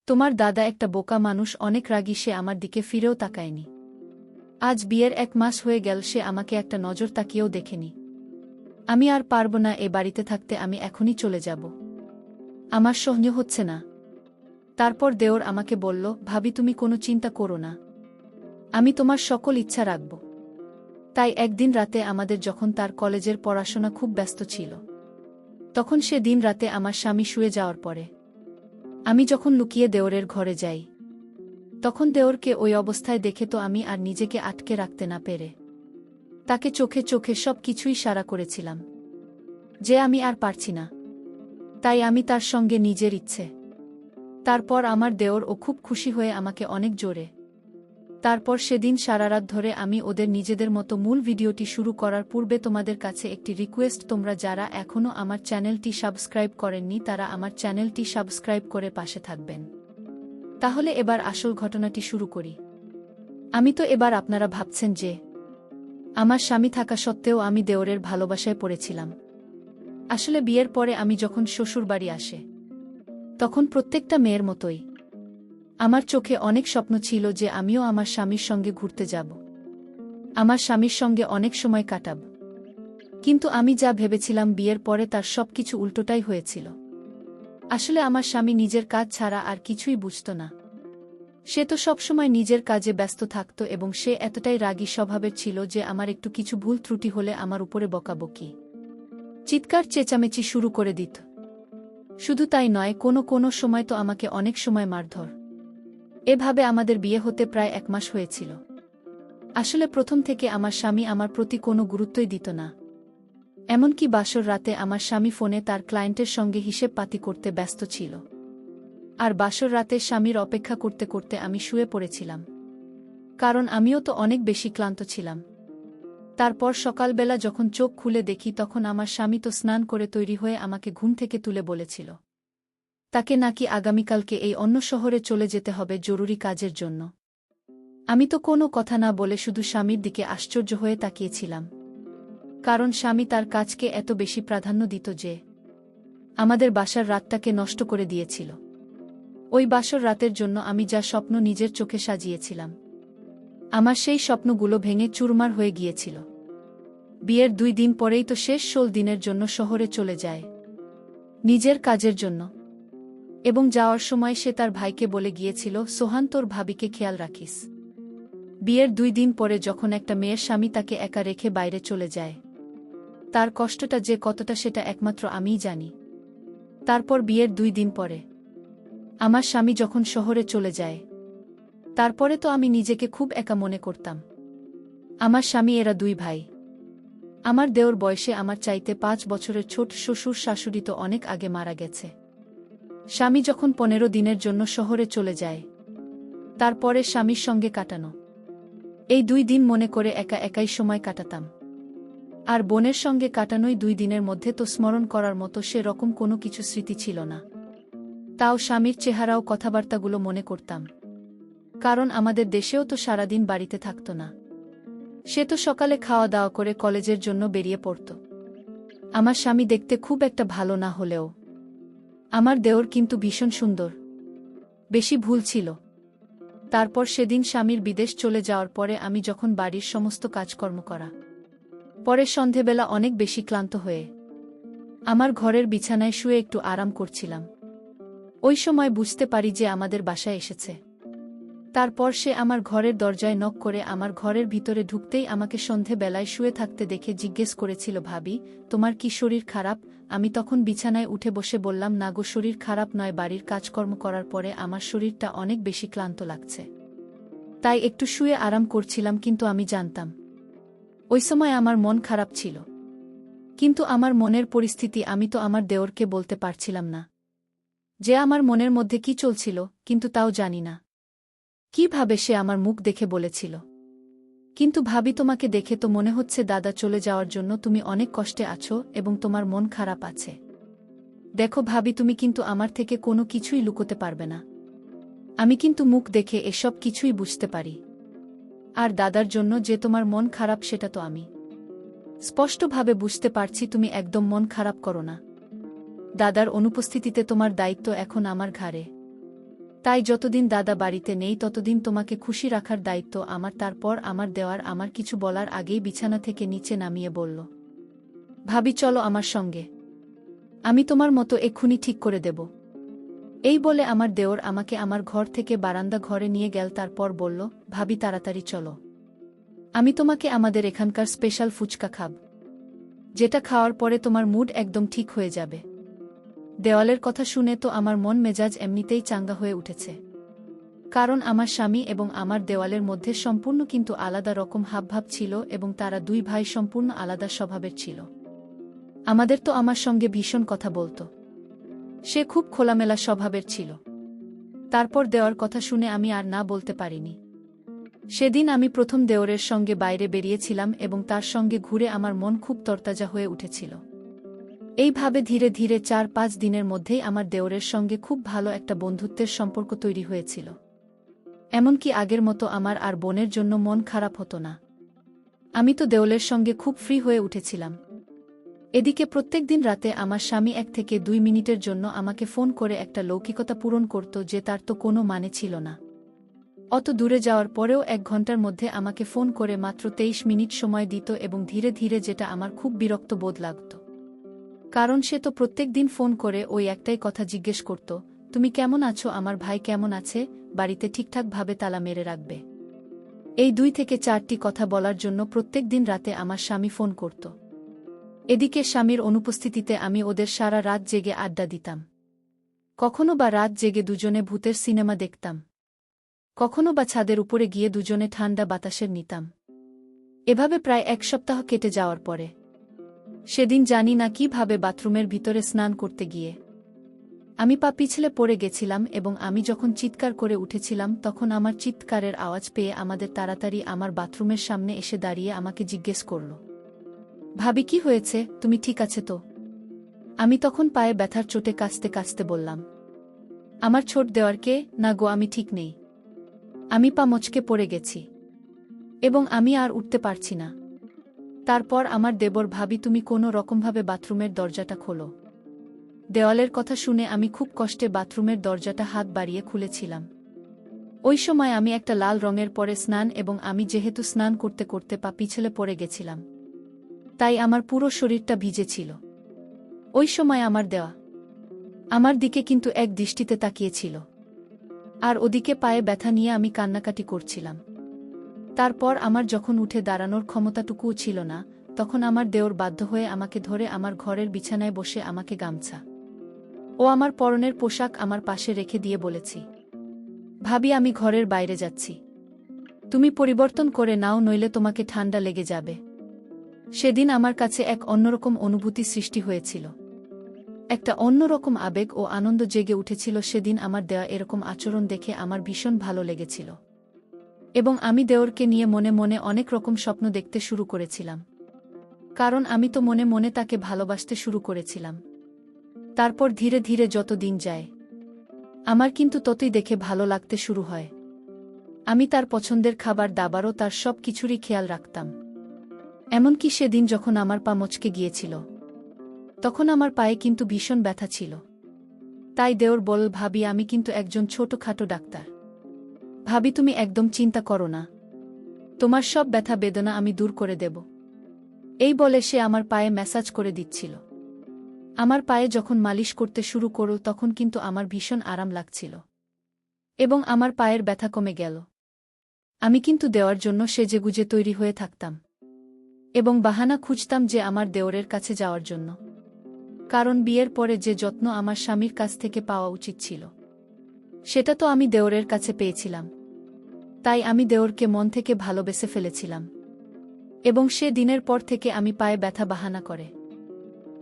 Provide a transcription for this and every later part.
তোমার দাদা একটা বোকা মানুষ, অনেক রাগী, সে আমার দিকে ফিরেও তাকায়নি। আজ বিয়ের 1 মাস হয়ে গেল, সে আমাকে একটা নজর তাকিয়েও দেখেনি। আমি আর পারব না এ বাড়িতে থাকতে, আমি এখনই চলে যাব। আমার সহ্য হচ্ছে না। তারপর দেওর আমাকে বলল, ভাবি তুমি কোনো চিন্তা করো না, আমি তোমার সকল ইচ্ছা রাখব। তাই একদিন রাতে আমাদের যখন তার কলেজের পড়াশোনা খুব ব্যস্ত ছিল, তখন সে দিন রাতে আমার স্বামী শুয়ে যাওয়ার পরে আমি যখন লুকিয়ে দেওরের ঘরে যাই, তখন দেওরকে ওই অবস্থায় দেখে তো আমি আর নিজেকে আটকে রাখতে না পেরে তাকে চোখে চোখে সব কিছুই সারা করেছিলাম যে আমি আর পারছি না। তাই আমি তার সঙ্গে নিজের ইচ্ছে। তারপর আমার দেওর ও খুব খুশি হয়ে আমাকে অনেক জোরে। তারপর সেদিন সারারাত ধরে আমি ওদের নিজেদের মতো। মূল ভিডিওটি শুরু করার পূর্বে তোমাদের কাছে একটি রিকোয়েস্ট, তোমরা যারা এখনও আমার চ্যানেলটি সাবস্ক্রাইব করেননি তারা আমার চ্যানেলটি সাবস্ক্রাইব করে পাশে থাকবেন। তাহলে এবার আসল ঘটনাটি শুরু করি। আমি তো এবার আপনারা ভাবছেন যে আমার স্বামী থাকা সত্ত্বেও আমি দেওরের ভালোবাসায় পড়েছিলাম। আসলে বিয়ের পরে আমি যখন শ্বশুর বাড়ি আসে, তখন প্রত্যেকটা মেয়ের মতোই আমার চোখে অনেক স্বপ্ন ছিল যে আমিও আমার স্বামীর সঙ্গে ঘুরতে যাব, আমার স্বামীর সঙ্গে অনেক সময় কাটাব। কিন্তু আমি যা ভেবেছিলাম বিয়ের পরে তার সবকিছু উল্টোটাই হয়েছিল। আসলে আমার স্বামী নিজের কাজ ছাড়া আর কিছুই বুঝত না। সে তো সবসময় নিজের কাজে ব্যস্ত থাকত এবং সে এতটাই রাগী স্বভাবের ছিল যে আমার একটু কিছু ভুল ত্রুটি হলে আমার উপরে বকাবকি, চিৎকার চেঁচামেচি শুরু করে দিত। শুধু তাই নয়, কোনো সময় তো আমাকে অনেক সময় মারধর। এভাবে আমাদের বিয়ে হতে প্রায় 1 মাস হয়েছিল। আসলে প্রথম থেকে আমার স্বামী আমার প্রতি কোনো গুরুত্বই দিত না। এমনকি বাসর রাতে আমার স্বামী ফোনে তার ক্লায়েন্টের সঙ্গে হিসেব পাতি করতে ব্যস্ত ছিল। আর বাসর রাতে স্বামীর অপেক্ষা করতে করতে আমি শুয়ে পড়েছিলাম, কারণ আমিও তো অনেক বেশি ক্লান্ত ছিলাম। তারপর সকালবেলা যখন চোখ খুলে দেখি, তখন আমার স্বামী তো স্নান করে তৈরি হয়ে আমাকে ঘুম থেকে তুলে বলেছিল তাকে নাকি আগামীকালকে এই অন্য শহরে চলে যেতে হবে জরুরি কাজের জন্য। আমি তো কোনো কথা না বলে শুধু স্বামীর দিকে আশ্চর্য হয়ে তাকিয়েছিলাম, কারণ স্বামী তার কাজকে এত বেশি প্রাধান্য দিত যে আমাদের বাসার রাতটাকে নষ্ট করে দিয়েছিল। ওই বাসর রাতের জন্য আমি যা স্বপ্ন নিজের চোখে সাজিয়েছিলাম, আমার সেই স্বপ্নগুলো ভেঙে চুরমার হয়ে গিয়েছিল। বিয়ের 2 দিন পরেই তো শেষ 16 দিনের জন্য শহরে চলে যায় নিজের কাজের জন্য। এবং যাওয়ার সময় সে তার ভাইকে বলে গিয়েছিল, সোহান তোর ভাবিকে খেয়াল রাখিস। বিয়ের 2 দিন পরে যখন একটা মেয়ের স্বামী তাকে একা রেখে বাইরে চলে যায়, তার কষ্টটা যে কতটা সেটা একমাত্র আমিই জানি। তারপর বিয়ের 2 দিন পরে আমার স্বামী যখন শহরে চলে যায়, তারপরে তো আমি নিজেকে খুব একা মনে করতাম। আমার স্বামী, এরা 2 ভাই। আমার দেওর বয়সে আমার চাইতে 5 বছরের ছোট, শ্বশুর শাশুড়ি তো অনেক আগে মারা গেছে। স্বামী যখন 15 দিনের জন্য শহরে চলে যায়, তারপরে স্বামীর সঙ্গে কাটানো এই 2 দিন মনে করে একা একাই সময় কাটাতাম। আর বোনের সঙ্গে কাটানোই 2 দিনের মধ্যে তো স্মরণ করার মতো সে রকম কোনো কিছু স্মৃতি ছিল না। তাও স্বামীর চেহারাও কথাবার্তাগুলো মনে করতাম, কারণ আমাদের দেশেও তো সারাদিন বাড়িতে থাকত না। সে তো সকালে খাওয়া দাওয়া করে কলেজের জন্য বেরিয়ে পড়ত। আমার স্বামী দেখতে খুব একটা ভালো না হলেও আমার দেওর কিন্তু ভীষণ সুন্দর, বেশি ভুল ছিল। তারপর সেদিন স্বামীর বিদেশ চলে যাওয়ার পরে আমি যখন বাড়ির সমস্ত কাজকর্ম করা পরে সন্ধেবেলা অনেক বেশি ক্লান্ত হয়ে আমার ঘরের বিছানায় শুয়ে একটু আরাম করছিলাম, ওই সময় বুঝতে পারি যে আমাদের বাসায় এসেছে। তারপর সে আমার ঘরের দরজায় নক করে আমার ঘরের ভিতরে ঢুকতেই আমাকে সন্ধেবেলায় শুয়ে থাকতে দেখে জিজ্ঞেস করেছিল, ভাবি তোমার কি শরীর খারাপ? আমি তখন বিছানায় উঠে বসে বললাম, না গো, শরীর খারাপ নয়, বাড়ির কাজকর্ম করার পরে আমার শরীরটা অনেক বেশি ক্লান্ত লাগছে, তাই একটু শুয়ে আরাম করছিলাম। কিন্তু আমি জানতাম ওই সময় আমার মন খারাপ ছিল, কিন্তু আমার মনের পরিস্থিতি আমি তো আমার দেওরকে বলতে পারছিলাম না যে আমার মনের মধ্যে কি চলছিল, কিন্তু তাও জানি না কিভাবে সে আমার মুখ দেখে বলেছিল, কিন্তু ভাবি তোমাকে দেখে তো মনে হচ্ছে দাদা চলে যাওয়ার জন্য তুমি অনেক কষ্টে আছো এবং তোমার মন খারাপ আছে। দেখো ভাবি, তুমি কিন্তু আমার থেকে কোনো কিছুই লুকোতে পারবে না, আমি কিন্তু মুখ দেখে এসব কিছুই বুঝতে পারি। আর দাদার জন্য যে তোমার মন খারাপ সেটা তো আমি স্পষ্টভাবে বুঝতে পারছি। তুমি একদম মন খারাপ করো না, দাদার অনুপস্থিতিতে তোমার দায়িত্ব এখন আমার ঘাড়ে। তাই যতদিন দাদা বাড়িতে নেই ততদিন তোমাকে খুশি রাখার দায়িত্ব আমার। তারপর আমার দেওয়ার আমার কিছু বলার আগেই বিছানা থেকে নিচে নামিয়ে বলল, ভাবি চলো আমার সঙ্গে, আমি তোমার মতো এক্ষুনি ঠিক করে দেব। এই বলে আমার দেওর আমাকে আমার ঘর থেকে বারান্দা ঘরে নিয়ে গেল। তারপর বলল, ভাবি তাড়াতাড়ি চলো, আমি তোমাকে আমাদের এখানকার স্পেশাল ফুচকা খাব, যেটা খাওয়ার পরে তোমার মুড একদম ঠিক হয়ে যাবে। দেওয়ালের কথা শুনে তো আমার মন মেজাজ এমনিতেই চাঙ্গা হয়ে উঠেছে, কারণ আমার স্বামী এবং আমার দেওয়ালের মধ্যে সম্পূর্ণ কিন্তু আলাদা রকম হাবভাব ছিল এবং তারা দুই ভাই সম্পূর্ণ আলাদা স্বভাবের ছিল। আমাদের তো আমার সঙ্গে ভীষণ কথা বলতো, সে খুব খোলামেলা স্বভাবের ছিল। তারপর দেওয়ার কথা শুনে আমি আর না বলতে পারিনি। সেদিন আমি প্রথম দেওরের সঙ্গে বাইরে বেরিয়েছিলাম এবং তার সঙ্গে ঘুরে আমার মন খুব তরতাজা হয়ে উঠেছিল। এইভাবে ধীরে ধীরে 4-5 দিনের মধ্যেই আমার দেওরের সঙ্গে খুব ভালো একটা বন্ধুত্বের সম্পর্ক তৈরি হয়েছিল। এমনকি আগের মতো আমার আর বোনের জন্য মন খারাপ হতো না। আমি তো দেওলের সঙ্গে খুব ফ্রি হয়ে উঠেছিলাম। এদিকে প্রত্যেক দিন রাতে আমার স্বামী 1 থেকে 2 মিনিটের জন্য আমাকে ফোন করে একটা লৌকিকতা পূরণ করত, যে তার তো কোনো মানে ছিল না। অত দূরে যাওয়ার পরেও 1 ঘন্টার মধ্যে আমাকে ফোন করে মাত্র 23 মিনিট সময় দিত এবং ধীরে ধীরে, যেটা আমার খুব বিরক্ত বোধ লাগত। কারণ সে তো প্রত্যেক দিন ফোন করে ওই একটাই কথা জিজ্ঞেস করত, তুমি কেমন আছো, আমার ভাই কেমন আছে, বাড়িতে ঠিকঠাকভাবে তালা মেরে রাখবে। এই 2 থেকে 4টি কথা বলার জন্য প্রত্যেক দিন রাতে আমার স্বামী ফোন করত। এদিকে স্বামীর অনুপস্থিতিতে আমি ওদের সারা রাত জেগে আড্ডা দিতাম। কখনো বা রাত জেগে দুজনে ভূতের সিনেমা দেখতাম, কখনো বা ছাদের উপরে গিয়ে দুজনে ঠান্ডা বাতাসের নিতাম। এভাবে প্রায় 1 সপ্তাহ কেটে যাওয়ার পরে সেদিন জানি না কিভাবে বাথরুমের ভিতরে স্নান করতে গিয়ে আমি পা পিছলে পড়ে গেছিলাম এবং আমি যখন চিৎকার করে উঠেছিলাম তখন আমার চিৎকারের আওয়াজ পেয়ে আমাদের তাড়াতাড়ি আমার বাথরুমের সামনে এসে দাঁড়িয়ে আমাকে জিজ্ঞেস করল, ভাবি কি হয়েছে, তুমি ঠিক আছে তো? আমি তখন পায়ে ব্যথার চোটে কাঁচতে কাঁচতে বললাম, আমার ছোট দেওয়ারকে, না গো আমি ঠিক নেই, আমি পা মচকে পড়ে গেছি এবং আমি আর উঠতে পারছি না। তারপর আমার দেবর, ভাবি তুমি কোনো রকমভাবে বাথরুমের দরজাটা খোলো। দেওয়ালের কথা শুনে আমি খুব কষ্টে বাথরুমের দরজাটা হাত বাড়িয়ে খুলেছিলাম। ওই সময় আমি একটা লাল রঙের পরে স্নান এবং আমি যেহেতু স্নান করতে করতে পা পিছলে পড়ে গেছিলাম, তাই আমার পুরো শরীরটা ভিজে ছিল। ওই সময় আমার দেওয়া আমার দিকে কিন্তু এক দৃষ্টিতে তাকিয়েছিল, আর ওদিকে পায়ে ব্যথা নিয়ে আমি কান্নাকাটি করছিলাম। তারপর আমার যখন উঠে দাঁড়ানোর ক্ষমতাটুকুও ছিল না, তখন আমার দেওর বাধ্য হয়ে আমাকে ধরে আমার ঘরের বিছানায় বসে আমাকে গামছা ও আমার পরনের পোশাক আমার পাশে রেখে দিয়ে বলেছি, ভাবি আমি ঘরের বাইরে যাচ্ছি, তুমি পরিবর্তন করে নাও, নইলে তোমাকে ঠান্ডা লেগে যাবে। সেদিন আমার কাছে এক অন্যরকম অনুভূতি সৃষ্টি হয়েছিল, একটা অন্যরকম আবেগ ও আনন্দ জেগে উঠেছিল। সেদিন আমার দেওয়া এরকম আচরণ দেখে আমার ভীষণ ভালো লেগেছিল এবং আমি দেওরকে নিয়ে মনে মনে অনেক রকম স্বপ্ন দেখতে শুরু করেছিলাম, কারণ আমি তো মনে মনে তাকে ভালোবাসতে শুরু করেছিলাম। তারপর ধীরে ধীরে যত দিন যায় আমার কিন্তু ততই দেখে ভালো লাগতে শুরু হয়। আমি তার পছন্দের খাবার দাবারও তার সব কিছুরই খেয়াল রাখতাম। এমনকি সেদিন যখন আমার পা মচকে গিয়েছিল তখন আমার পায়ে কিন্তু ভীষণ ব্যথা ছিল। তাই দেওর বল, ভাবি আমি কিন্তু একজন ছোটখাটো ডাক্তার, ভাবি তুমি একদম চিন্তা করো না, তোমার সব ব্যথা বেদনা আমি দূর করে দেব। এই বলে সে আমার পায়ে ম্যাসাজ করে দিচ্ছিল। আমার পায়ে যখন মালিশ করতে শুরু করল তখন কিন্তু আমার ভীষণ আরাম লাগছিল এবং আমার পায়ের ব্যথা কমে গেল। আমি কিন্তু দেওয়ার জন্য সেজেগুজে তৈরি হয়ে থাকতাম এবং বাহানা খুঁজতাম যে আমার দেওরের কাছে যাওয়ার জন্য, কারণ বিয়ের পরে যে যত্ন আমার স্বামীর কাছ থেকে পাওয়া উচিত ছিল সেটা তো আমি দেওরের কাছে পেয়েছিলাম। তাই আমি দেওরকে মন থেকে ভালোবেসে ফেলেছিলাম এবং সে দিনের পর থেকে আমি পায়ে ব্যথা বাহানা করে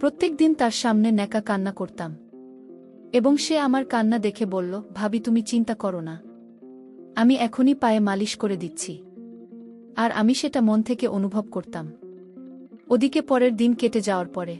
প্রত্যেক দিন তার সামনে ন্যাকা কান্না করতাম এবং সে আমার কান্না দেখে বলল, ভাবি তুমি চিন্তা করো না, আমি এখনই পায়ে মালিশ করে দিচ্ছি। আর আমি সেটা মন থেকে অনুভব করতাম। ওদিকে পরের দিন কেটে যাওয়ার পরে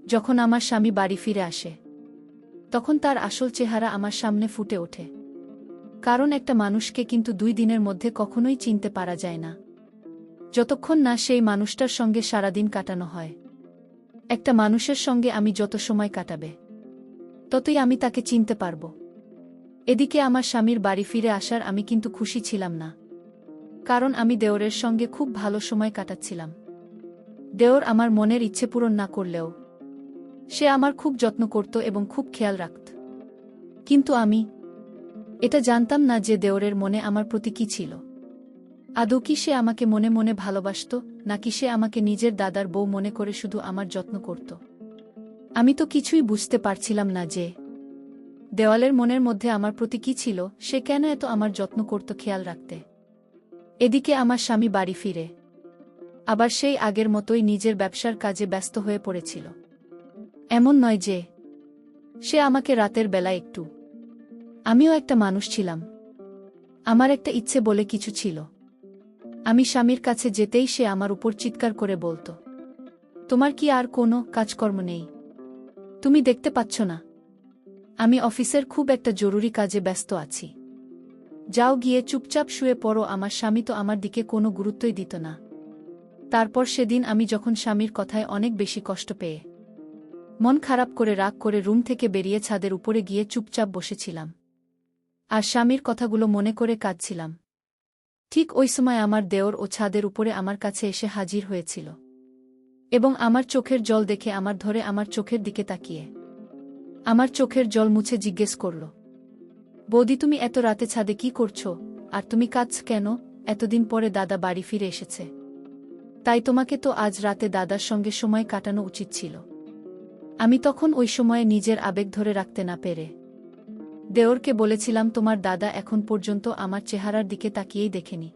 যখন আমার স্বামী বাড়ি ফিরে আসে তখন তার আসল চেহারা আমার সামনে ফুটে ওঠে, কারণ একটা মানুষকে কিন্তু 2 দিনের মধ্যে কখনোই চিনতে পারা যায় না, যতক্ষণ না সেই মানুষটার সঙ্গে সারাদিন কাটানো হয়। একটা মানুষের সঙ্গে আমি যত সময় কাটাবে ততই আমি তাকে চিনতে পারব। এদিকে আমার স্বামীর বাড়ি ফিরে আসার আমি কিন্তু খুশি ছিলাম না। কারণ আমি দেওরের সঙ্গে খুব ভালো সময় কাটাচ্ছিলাম। দেওর আমার মনের ইচ্ছে পূরণ না করলেও সে আমার খুব যত্ন করত এবং খুব খেয়াল রাখত। কিন্তু আমি এটা জানতাম না যে দেওরের মনে আমার প্রতি কী ছিল। আদৌ কি সে আমাকে মনে মনে ভালোবাসত, নাকি সে আমাকে নিজের দাদার বউ মনে করে শুধু আমার যত্ন করত। আমি তো কিছুই বুঝতে পারছিলাম না যে দেওয়ালের মনের মধ্যে আমার প্রতি কী ছিল, সে কেন এত আমার যত্ন করত খেয়াল রাখতে। এদিকে আমার স্বামী বাড়ি ফিরে আবার সেই আগের মতোই নিজের ব্যবসার কাজে ব্যস্ত হয়ে পড়েছিল। এমন নয় যে সে আমাকে রাতের বেলা একটু, আমিও একটা মানুষ ছিলাম, আমার একটা ইচ্ছে বলে কিছু ছিল। আমি স্বামীর কাছে যেতেই সে আমার উপর চিৎকার করে বলত, তোমার কি আর কোনো কাজকর্ম নেই? তুমি দেখতে পাচ্ছ না আমি অফিসের খুব একটা জরুরি কাজে ব্যস্ত আছি? যাও গিয়ে চুপচাপ শুয়ে পড়ো। আমার স্বামী তো আমার দিকে কোনো গুরুত্বই দিত না। তারপর সেদিন আমি যখন স্বামীর কথায় অনেক বেশি কষ্ট পেয়ে মন খারাপ করে রাগ করে রুম থেকে বেরিয়ে ছাদের উপরে গিয়ে চুপচাপ বসেছিলাম আর স্বামীর কথাগুলো মনে করে কাঁদছিলাম, ঠিক ওই সময় আমার দেওর ও ছাদের উপরে আমার কাছে এসে হাজির হয়েছিল এবং আমার চোখের জল দেখে আমার ধরে আমার চোখের দিকে তাকিয়ে আমার চোখের জল মুছে জিজ্ঞেস করল, বৌদি তুমি এত রাতে ছাদে কি করছো, আর তুমি কাঁদছ কেন? এতদিন পরে দাদা বাড়ি ফিরে এসেছে, তাই তোমাকে তো আজ রাতে দাদার সঙ্গে সময় কাটানো উচিত ছিল। আমি তখন ওই সময়ে নিজের আবেগ ধরে রাখতে না পেরে দেওরকে বলেছিলাম, তোমার দাদা এখন পর্যন্ত আমার চেহারার দিকে তাকিয়েই দেখেনি।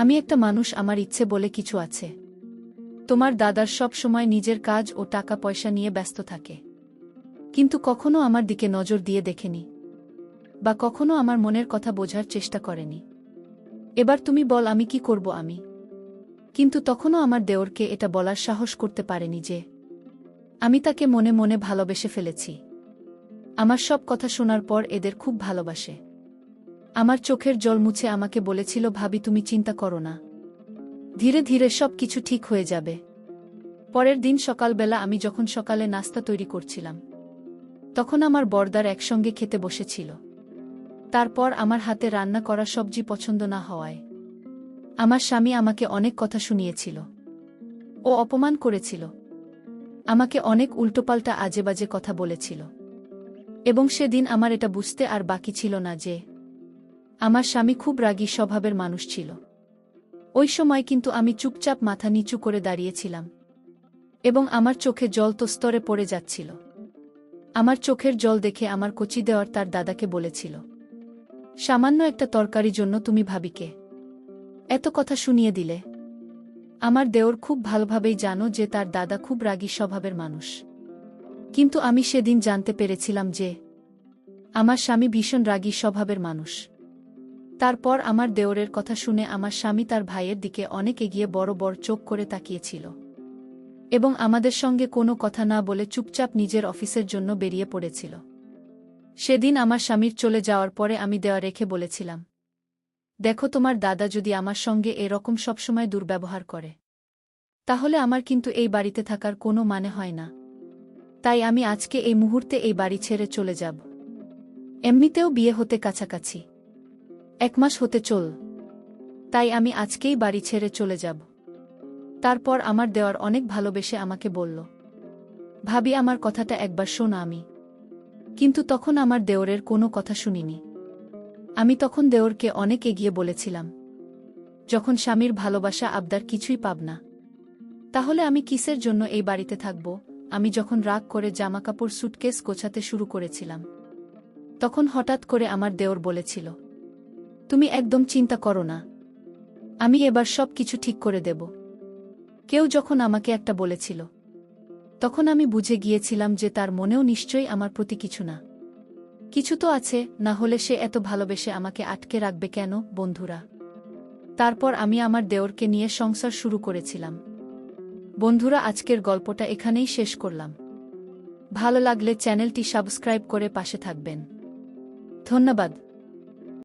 আমি একটা মানুষ, আমার ইচ্ছে বলে কিছু আছে। তোমার দাদার সব সময় নিজের কাজ ও টাকা পয়সা নিয়ে ব্যস্ত থাকে, কিন্তু কখনো আমার দিকে নজর দিয়ে দেখেনি বা কখনো আমার মনের কথা বোঝার চেষ্টা করেনি। এবার তুমি বল আমি কি করব? কিন্তু তখনও আমার দেওরকে এটা বলার সাহস করতে পারেনি যে আমি তাকে মনে মনে ভালোবেসে ফেলেছি। আমার সব কথা শোনার পর এদের খুব ভালোবাসে। আমার চোখের জল মুছে আমাকে বলেছিল, ভাবি তুমি চিন্তা করো না, ধীরে ধীরে সব কিছু ঠিক হয়ে যাবে। পরের দিন সকালবেলা আমি যখন সকালে নাস্তা তৈরি করছিলাম, তখন আমার বরদার একসঙ্গে খেতে বসেছিল। তারপর আমার হাতে রান্না করা সবজি পছন্দ না হওয়ায় আমার স্বামী আমাকে অনেক কথা শুনিয়েছিল ও অপমান করেছিল, আমাকে অনেক উল্টোপাল্টা আজেবাজে কথা বলেছিল। এবং সেদিন আমার এটা বুঝতে আর বাকি ছিল না যে আমার স্বামী খুব রাগী স্বভাবের মানুষ ছিল। ওই সময় কিন্তু আমি চুপচাপ মাথা নিচু করে দাঁড়িয়েছিলাম এবং আমার চোখে জল তো স্তরে পড়ে যাচ্ছিল। আমার চোখের জল দেখে আমার কচি দেওয়ার তার দাদাকে বলেছিল, সামান্য একটা তরকারির জন্য তুমি ভাবিকে এত কথা শুনিয়ে দিলে। আমার দেওর খুব ভালোভাবেই জানো যে তার দাদা খুব রাগী স্বভাবের মানুষ, কিন্তু আমি সেদিন জানতে পেরেছিলাম যে আমার স্বামী ভীষণ রাগী স্বভাবের মানুষ। তারপর আমার দেওরের কথা শুনে আমার স্বামী তার ভাইয়ের দিকে অনেক এগিয়ে বড় বড় চোখ করে তাকিয়েছিল এবং আমাদের সঙ্গে কোনো কথা না বলে চুপচাপ নিজের অফিসের জন্য বেরিয়ে পড়েছিল। সেদিন আমার স্বামীর চলে যাওয়ার পরে আমি দেওয়া রেখে বলেছিলাম, দেখো তোমার দাদা যদি আমার সঙ্গে এরকম সবসময় দুর্ব্যবহার করে তাহলে আমার কিন্তু এই বাড়িতে থাকার কোনো মানে হয় না। তাই আমি আজকে এই মুহূর্তে এই বাড়ি ছেড়ে চলে যাব। এমনিতেও বিয়ে হতে কাছাকাছি 1 মাস হতে চল, তাই আমি আজকেই বাড়ি ছেড়ে চলে যাব। তারপর আমার দেওয়ার অনেক ভালোবেসে আমাকে বলল, ভাবি আমার কথাটা একবার শোন। কিন্তু তখন আমার দেওরের কোনো কথা শুনিনি। আমি তখন দেওরকে অনেক এগিয়ে বলেছিলাম, যখন স্বামীর ভালোবাসা আবদার কিছুই পাব না, তাহলে আমি কিসের জন্য এই বাড়িতে থাকব? আমি যখন রাগ করে জামাকাপড় সুটকেস গোছাতে শুরু করেছিলাম, তখন হঠাৎ করে আমার দেওর বলেছিল, তুমি একদম চিন্তা করো না, আমি এবার সব কিছু ঠিক করে দেব। কেউ যখন আমাকে একটা বলেছিল, তখন আমি বুঝে গিয়েছিলাম যে তার মনেও নিশ্চয়ই আমার প্রতি কিছু না কিছু তো আছে, না হলে সে এত ভালোবেসে আমাকে আটকে রাখবে কেন? বন্ধুরা, তারপর আমি আমার দেওরকে নিয়ে সংসার শুরু করেছিলাম। বন্ধুরা, আজকের গল্পটা এখানেই শেষ করলাম। ভালো লাগলে চ্যানেলটি সাবস্ক্রাইব করে পাশে থাকবেন। ধন্যবাদ।